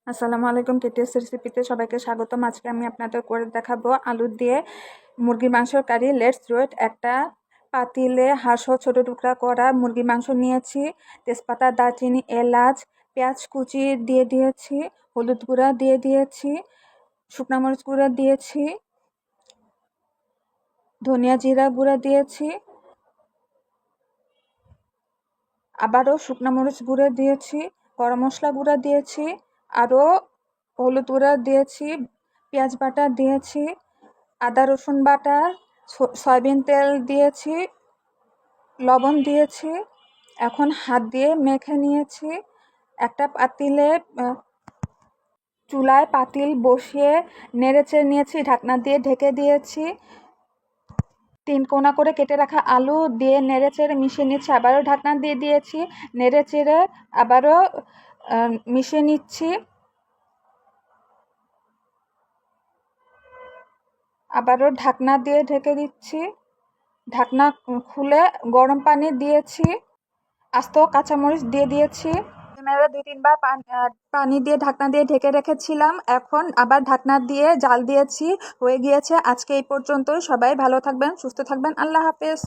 আসসালামু আলাইকুম। কেটিএস রেসিপিতে সবাইকে স্বাগতম। আজকে আমি আপনাদের করে দেখাবো আলু দিয়ে মুরগির মাংসর কারি। Let's do it. একটা পাতিলে হাঁসও ছোটো টুকরা করা মুরগির মাংস নিয়েছি, তেজপাতা, দারচিনি, এলাচ, পেঁয়াজ কুচি দিয়ে দিয়েছি, হলুদ গুঁড়া দিয়ে দিয়েছি, শুকনা মরিচ গুঁড়া দিয়েছি, ধনিয়া জিরা গুঁড়া দিয়েছি, আবারও শুকনা মরিচ গুঁড়া দিয়েছি, গরম মশলা গুঁড়া দিয়েছি, আরও হলুদ গুঁড়া দিয়েছি, পেঁয়াজ বাটা দিয়েছি, আদা রসুন বাটা, সয়াবিন তেল দিয়েছি, লবণ দিয়েছি। এখন হাত দিয়ে মেখে নিয়েছি। একটা পাতিলে চুলায় পাতিল বসিয়ে নেড়েচেড়ে নিয়েছি, ঢাকনা দিয়ে ঢেকে দিয়েছি। 3 কোনা করে কেটে রাখা আলু দিয়ে নেড়েচেড়ে মিশিয়ে নিচ্ছি, আবারও ঢাকনা দিয়ে দিয়েছি, নেড়েচেড়ে আবারও মিশিয়ে নিচ্ছি। আবারও ঢাকনা দিয়ে ঢেকে দিচ্ছি। ঢাকনা খুলে গরম পানি দিয়েছি, আস্ত কাঁচামরিচ দিয়ে দিয়েছি। মেরে 2-3 বার পানি দিয়ে ঢাকনা দিয়ে ঢেকে রেখেছিলাম। এখন আবার ঢাকনা দিয়ে জাল দিয়েছি, হয়ে গিয়েছে। আজকে এই পর্যন্তই। সবাই ভালো থাকবেন, সুস্থ থাকবেন। আল্লাহ হাফেজ।